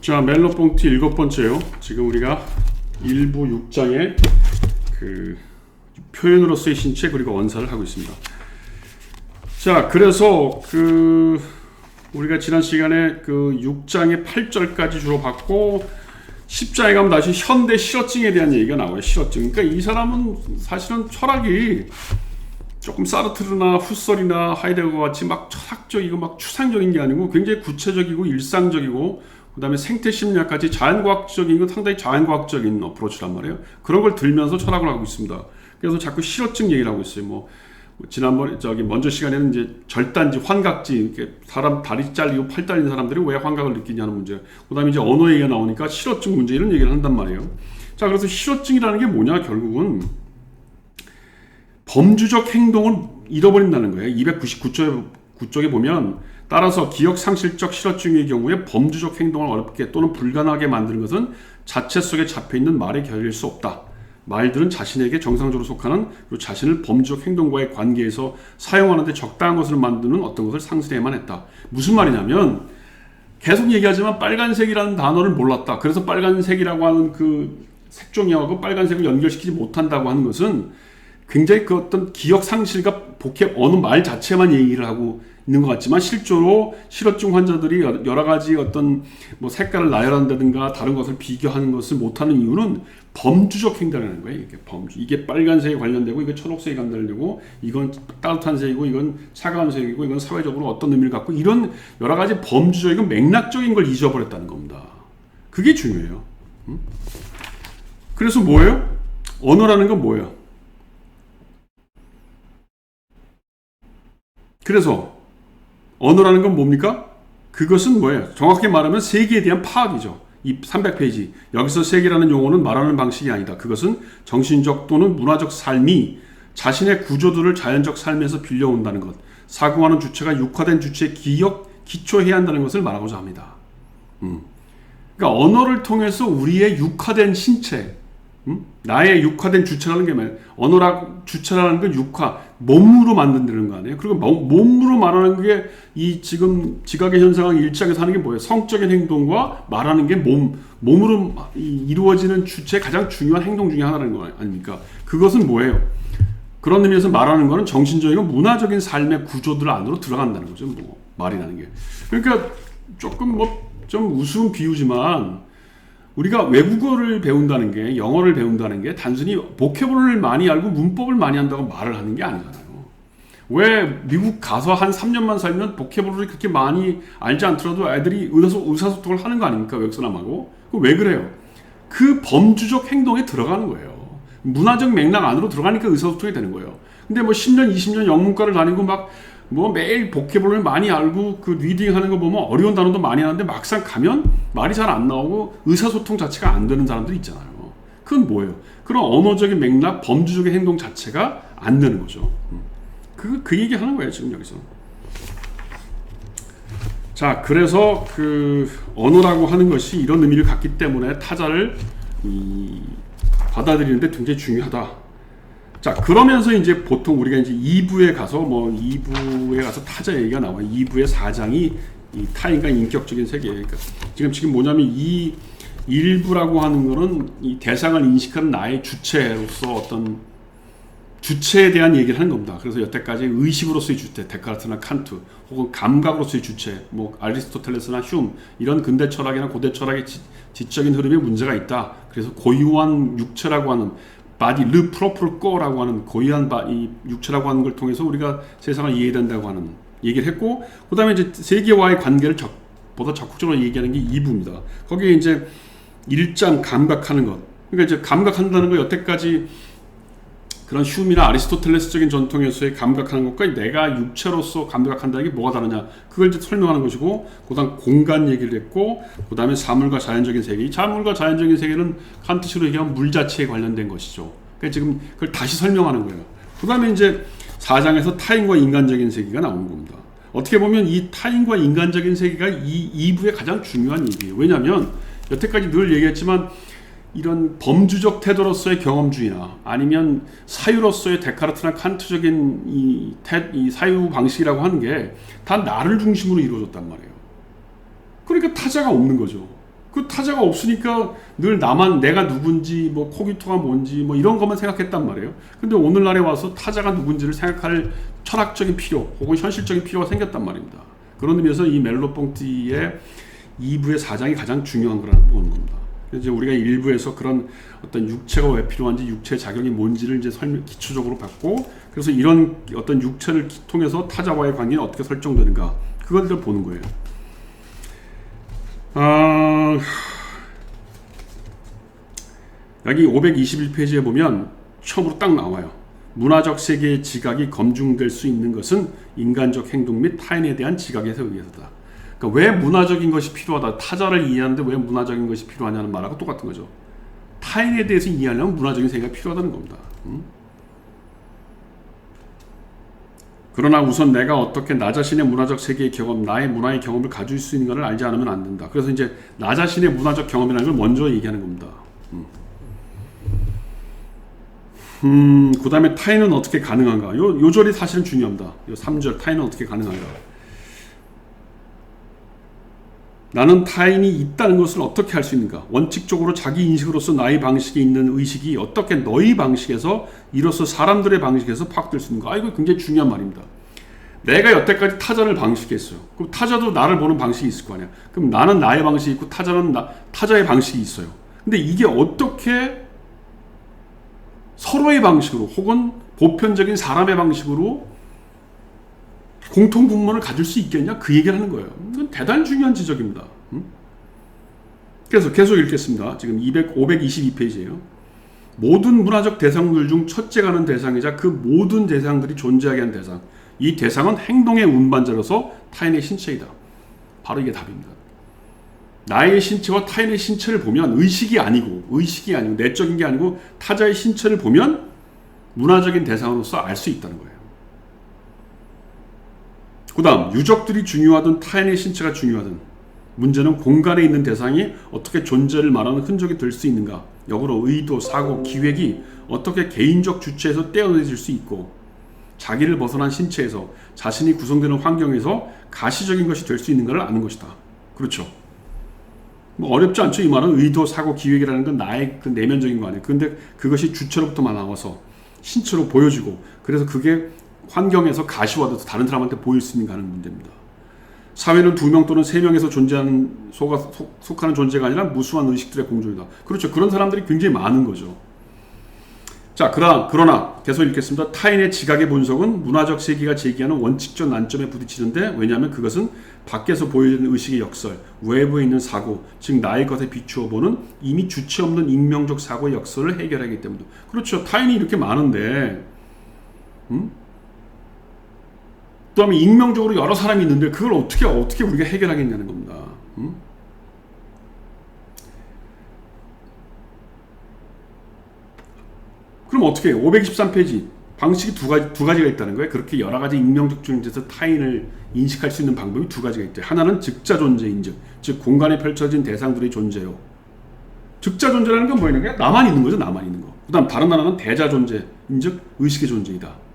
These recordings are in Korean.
자, 멜로뽕트 7번째요. 지금 우리가 일부 6장의 그 표현으로서의 신체 그리고 원사를 하고 있습니다. 자, 그래서 우리가 지난 시간에 6장의 8절까지 주로 봤고 10장에 가면 다시 현대 실어증에 대한 얘기가 나와요. 실어증. 그러니까 이 사람은 사실은 철학이 조금 사르트르나 후설이나 하이데거 같이 막 철학적이고 막 추상적인 게 아니고 굉장히 구체적이고 일상적이고 그 다음에 생태심리학까지 자연과학적인 건 상당히 자연과학적인 어프로치란 말이에요. 그런 걸 들면서 철학을 하고 있습니다. 그래서 자꾸 실어증 얘기를 하고 있어요. 지난번에 먼저 시간에는 이제 절단지, 환각지, 이렇게 사람 다리 잘리고 팔 잘린 사람들이 왜 환각을 느끼냐는 문제. 그 다음에 이제 언어 얘기가 나오니까 실어증 문제 이런 얘기를 한단 말이에요. 자, 그래서 실어증이라는 게 뭐냐? 결국은 범주적 행동을 잃어버린다는 거예요. 299쪽에 보면 따라서 기억상실적 실어증의 경우에 범주적 행동을 어렵게 또는 불가능하게 만드는 것은 자체 속에 잡혀있는 말의 결일 수 없다. 말들은 자신에게 정상적으로 속하는 그리고 자신을 범주적 행동과의 관계에서 사용하는데 적당한 것을 만드는 어떤 것을 상실해야만 했다. 무슨 말이냐면 계속 얘기하지만 빨간색이라는 단어를 몰랐다. 그래서 빨간색이라고 하는 그 색종이하고 빨간색을 연결시키지 못한다고 하는 것은 굉장히 그 어떤 기억 상실과 복합 어느 말 자체만 얘기를 하고 있는 것 같지만 실제로 실어증 환자들이 여러 가지 어떤 색깔을 나열한다든가 다른 것을 비교하는 것을 못하는 이유는 범주적 행동이라는 거예요. 이게 범주. 이게 빨간색에 관련되고 이게 초록색에 관련되고 이건 따뜻한 색이고 이건 차가운 색이고 이건 사회적으로 어떤 의미를 갖고 이런 여러 가지 범주적이고 맥락적인 걸 잊어버렸다는 겁니다. 그게 중요해요. 그래서 뭐예요? 언어라는 건 뭐예요? 그래서 언어라는 건 뭡니까? 그것은 뭐예요? 정확히 말하면 세계에 대한 파악이죠. 이 300페이지. 여기서 세계라는 용어는 말하는 방식이 아니다. 그것은 정신적 또는 문화적 삶이 자신의 구조들을 자연적 삶에서 빌려온다는 것. 사고하는 주체가 육화된 주체의 기초해야 한다는 것을 말하고자 합니다. 그러니까 언어를 통해서 우리의 육화된 신체, 나의 육화된 주체라는 게 뭐예요? 언어라 주체라는 건 육화, 몸으로 만든다는 거 아니에요? 그리고 몸으로 말하는 게 이 지금 지각의 현상을 1장에서 하는 게 뭐예요? 성적인 행동과 말하는 게 몸으로 이루어지는 주체의 가장 중요한 행동 중에 하나라는 거 아닙니까? 그것은 뭐예요? 그런 의미에서 말하는 거는 정신적이고 문화적인 삶의 구조들 안으로 들어간다는 거죠. 말이라는 게. 그러니까 조금 좀 우스운 비유지만 우리가 외국어를 배운다는 게, 영어를 배운다는 게 단순히 보캐블러리를 많이 알고 문법을 많이 한다고 말을 하는 게 아니잖아요. 왜 미국 가서 한 3년만 살면 보캐블러리 그렇게 많이 알지 않더라도 애들이 의사소통을 하는 거 아닙니까? 외국 사람하고. 왜 그래요? 그 범주적 행동에 들어가는 거예요. 문화적 맥락 안으로 들어가니까 의사소통이 되는 거예요. 근데 10년, 20년 영문과를 다니고 매일 보캐블러리 많이 알고 그 리딩 하는 거 보면 어려운 단어도 많이 하는데 막상 가면 말이 잘 안 나오고 의사소통 자체가 안 되는 사람들이 있잖아요. 그건 뭐예요? 그런 언어적인 맥락, 범주적인 행동 자체가 안 되는 거죠. 그 얘기 하는 거예요, 지금 여기서. 자, 그래서 언어라고 하는 것이 이런 의미를 갖기 때문에 타자를 받아들이는데 굉장히 중요하다. 자, 그러면서 이제 보통 우리가 이제 2부에 가서 2부에 가서 타자 얘기가 나와요. 2부의 4장이 이 타인과 인격적인 세계. 그러니까 지금 뭐냐면 이 1부라고 하는 거는 이 대상을 인식하는 나의 주체로서 어떤 주체에 대한 얘기를 하는 겁니다. 그래서 여태까지 의식으로서의 주체, 데카르트나 칸트, 혹은 감각으로서의 주체, 아리스토텔레스나 흉 이런 근대 철학이나 고대 철학의 지적인 흐름에 문제가 있다. 그래서 고유한 육체라고 하는 바디, 르 프로플 거라고 하는 고유한 이 육체라고 하는 걸 통해서 우리가 세상을 이해해야 된다고 하는 얘기를 했고, 그 다음에 이제 세계와의 관계를 보다 적극적으로 얘기하는 게 2부입니다. 거기에 이제 1장 감각하는 것. 그러니까 이제 감각한다는 거 여태까지 그런 흉이나 아리스토텔레스적인 전통에서의 감각하는 것과 내가 육체로서 감각한다는 게 뭐가 다르냐. 그걸 이제 설명하는 것이고, 그 다음 공간 얘기를 했고, 그 다음에 사물과 자연적인 세계. 이 사물과 자연적인 세계는 칸트식으로 얘기하면 물 자체에 관련된 것이죠. 그러니까 지금 그걸 다시 설명하는 거예요. 그 다음에 이제 4장에서 타인과 인간적인 세계가 나오는 겁니다. 어떻게 보면 이 타인과 인간적인 세계가 이 2부의 가장 중요한 얘기예요. 왜냐하면 여태까지 늘 얘기했지만 이런 범주적 태도로서의 경험주의나 아니면 사유로서의 데카르트나 칸트적인 이 사유 방식이라고 하는 게 다 나를 중심으로 이루어졌단 말이에요. 그러니까 타자가 없는 거죠. 그 타자가 없으니까 늘 내가 누군지, 뭐 코기토가 뭔지, 뭐 이런 것만 생각했단 말이에요. 근데 오늘날에 와서 타자가 누군지를 생각할 철학적인 필요, 혹은 현실적인 필요가 생겼단 말입니다. 그런 의미에서 이 멜로뽕티의 2부의 4장이 가장 중요한 거라고 보는 겁니다. 이제 우리가 1부에서 그런 어떤 육체가 왜 필요한지, 육체의 작용이 뭔지를 이제 기초적으로 받고, 그래서 이런 어떤 육체를 통해서 타자와의 관계는 어떻게 설정되는가, 그걸 보는 거예요. 여기 521페이지에 보면 처음으로 딱 나와요. 문화적 세계의 지각이 검증될 수 있는 것은 인간적 행동 및 타인에 대한 지각에서 의해서다. 그러니까 왜 문화적인 것이 필요하다. 타자를 이해하는데 왜 문화적인 것이 필요하냐는 말하고 똑같은 거죠. 타인에 대해서 이해하려면 문화적인 세계가 필요하다는 겁니다. 그러나 우선 내가 어떻게 나 자신의 문화적 세계의 경험, 나의 문화의 경험을 가질 수 있는가를 알지 않으면 안 된다. 그래서 이제 나 자신의 문화적 경험이라는 걸 먼저 얘기하는 겁니다. 그 다음에 타인은 어떻게 가능한가? 요 절이 사실은 중요합니다. 요 3절, 타인은 어떻게 가능한가? 나는 타인이 있다는 것을 어떻게 할 수 있는가? 원칙적으로 자기 인식으로서 나의 방식에 있는 의식이 어떻게 너의 방식에서, 이로써 사람들의 방식에서 파악될 수 있는가? 이거 굉장히 중요한 말입니다. 내가 여태까지 타자를 방식했어요. 그럼 타자도 나를 보는 방식이 있을 거 아니야. 그럼 나는 나의 방식이 있고 타자는 타자의 방식이 있어요. 근데 이게 어떻게 서로의 방식으로, 혹은 보편적인 사람의 방식으로 공통분모를 가질 수 있겠냐? 그 얘기를 하는 거예요. 이건 대단히 중요한 지적입니다. 그래서 계속 읽겠습니다. 지금 522페이지예요. 모든 문화적 대상들 중 첫째가는 대상이자 그 모든 대상들이 존재하게 한 대상. 이 대상은 행동의 운반자로서 타인의 신체이다. 바로 이게 답입니다. 나의 신체와 타인의 신체를 보면 의식이 아니고 내적인 게 아니고 타자의 신체를 보면 문화적인 대상으로서 알 수 있다는 거예요. 그 다음 유적들이 중요하든 타인의 신체가 중요하든 문제는 공간에 있는 대상이 어떻게 존재를 말하는 흔적이 될 수 있는가, 역으로 의도, 사고, 기획이 어떻게 개인적 주체에서 떼어내질 수 있고 자기를 벗어난 신체에서 자신이 구성되는 환경에서 가시적인 것이 될 수 있는가를 아는 것이다. 그렇죠. 뭐 어렵지 않죠. 이 말은 의도, 사고, 기획이라는 건 나의 그 내면적인 거 아니에요. 근데 그것이 주체로부터만 나와서 신체로 보여지고, 그래서 그게 환경에서 가시화돼서 다른 사람한테 보일 수 있는가 하는 문제입니다. 사회는 2명 또는 3명에서 존재하는 속하는 존재가 아니라 무수한 의식들의 공존이다. 그렇죠. 그런 사람들이 굉장히 많은 거죠. 자, 그러나 계속 읽겠습니다. 타인의 지각의 본성은 문화적 세계가 제기하는 원칙적 난점에 부딪히는데, 왜냐하면 그것은 밖에서 보여지는 의식의 역설, 외부에 있는 사고, 즉 나의 것에 비추어 보는 이미 주체 없는 익명적 사고의 역설을 해결하기 때문이다. 그렇죠. 타인이 이렇게 많은데 그다음에 익명적으로 여러 사람이 있는데 그걸 어떻게 우리가 해결하겠냐는 겁니다. 그럼 어떻게 해요? 523페이지 방식이 두 가지가 있다는 거예요. 그렇게 여러 가지 익명적 존재에서 타인을 인식할 수 있는 방법이 2가지가 있대요. 하나는 즉자 존재 인증, 즉 공간에 펼쳐진 대상들의 존재요. 즉자 존재라는 건 뭐냐면 나만 있는 거죠. 나만 있는 거. 그 다음 다른 하나는 대자 존재, 즉 의식의 존재이다.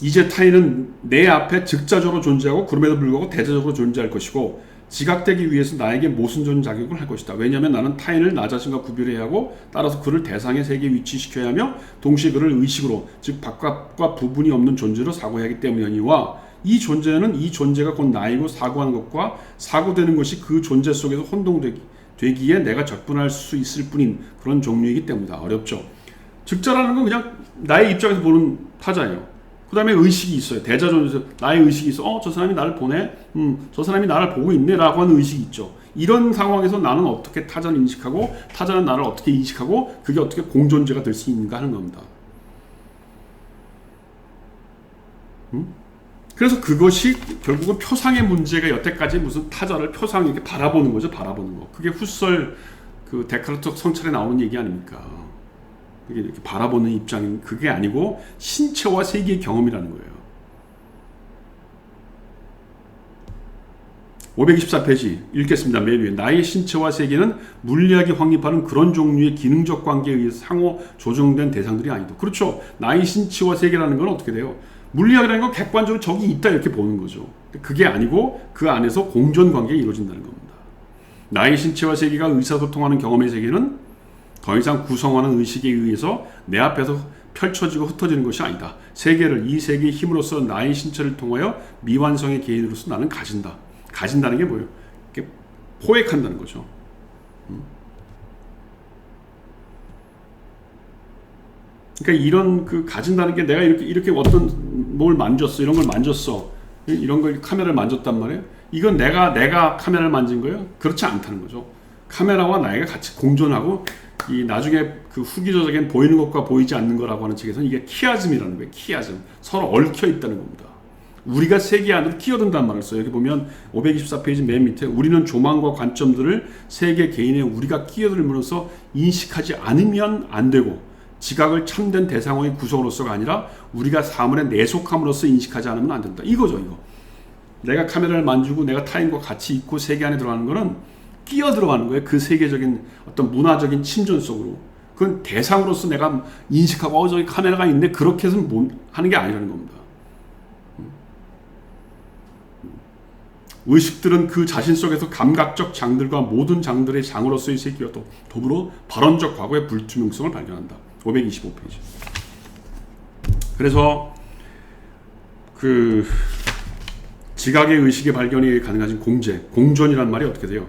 이제 타인은 내 앞에 즉자적으로 존재하고 그럼에도 불구하고 대자적으로 존재할 것이고 지각되기 위해서 나에게 모순적인 자격을 할 것이다. 왜냐하면 나는 타인을 나 자신과 구별해야 하고 따라서 그를 대상의 세계에 위치시켜야 하며 동시에 그를 의식으로, 즉 바깥과 부분이 없는 존재로 사고해야 하기 때문이니와 이 존재가 곧 나이고 사고하는 것과 사고되는 것이 그 존재 속에서 혼동되기에 내가 접근할 수 있을 뿐인 그런 종류이기 때문이다. 어렵죠. 즉자라는 건 그냥 나의 입장에서 보는 타자예요. 그 다음에 의식이 있어요. 대자존에서 나의 의식이 있어. 저 사람이 나를 보네. 저 사람이 나를 보고 있네. 라고 하는 의식이 있죠. 이런 상황에서 나는 어떻게 타자를 인식하고 타자는 나를 어떻게 인식하고 그게 어떻게 공존재가 될 수 있는가 하는 겁니다. 그래서 그것이 결국은 표상의 문제가 여태까지 무슨 타자를 표상 이렇게 바라보는 거죠. 바라보는 거. 그게 후설 그 데카르트 성찰에 나오는 얘기 아닙니까? 그게 이렇게 바라보는 입장인 그게 아니고 신체와 세계의 경험이라는 거예요. 524페이지 읽겠습니다. 맨 위에 나의 신체와 세계는 물리학이 확립하는 그런 종류의 기능적 관계에 의해서 상호 조정된 대상들이 아니다. 그렇죠. 나의 신체와 세계라는 건 어떻게 돼요? 물리학이라는 건 객관적으로 저기 있다 이렇게 보는 거죠. 그게 아니고 그 안에서 공존 관계가 이루어진다는 겁니다. 나의 신체와 세계가 의사소통하는 경험의 세계는 더 이상 구성하는 의식에 의해서 내 앞에서 펼쳐지고 흩어지는 것이 아니다. 세계를 이 세계의 힘으로써 나의 신체를 통하여 미완성의 개인으로서 나는 가진다. 가진다는 게 뭐예요? 이렇게 포획한다는 거죠. 그러니까 이런 그 가진다는 게 내가 이렇게 어떤 뭘 만졌어, 이런 걸 만졌어, 이런 걸 카메라를 만졌단 말이에요. 이건 내가 카메라를 만진 거예요? 그렇지 않다는 거죠. 카메라와 나이가 같이 공존하고 이 나중에 그 후기 조작엔 보이는 것과 보이지 않는 거라고 하는 책에서는 이게 키아즘이라는 거예요. 키아즘. 서로 얽혀 있다는 겁니다. 우리가 세계 안으로 끼어든다는 말을 써요. 여기 보면 524페이지 맨 밑에 우리는 조망과 관점들을 세계 개인의 우리가 끼어들면서 인식하지 않으면 안 되고 지각을 참된 대상의 구성으로서가 아니라 우리가 사물에 내속함으로써 인식하지 않으면 안 된다. 이거죠, 이거. 내가 카메라를 만지고 내가 타인과 같이 있고 세계 안에 들어가는 거는 끼어 들어가는 거예요. 그 세계적인 어떤 문화적인 침전 속으로. 그건 대상으로서 내가 인식하고 저기 카메라가 있는데 그렇게 해서는 하는 게 아니라는 겁니다. 의식들은 그 자신 속에서 감각적 장들과 모든 장들의 장으로서의 세계와 또 더불어 발언적 과거의 불투명성을 발견한다. 525페이지. 그래서 그 지각의 의식의 발견이 가능해진 공존이란 말이 어떻게 돼요?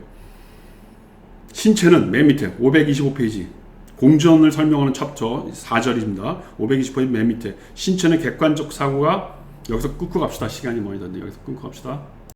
신체는 맨 밑에 525페이지 공존을 설명하는 챕터 4절입니다. 525페이지 맨 밑에 신체는 객관적 사고가 여기서 끊고 갑시다. 시간이 많이 됐는데 여기서 끊고 갑시다.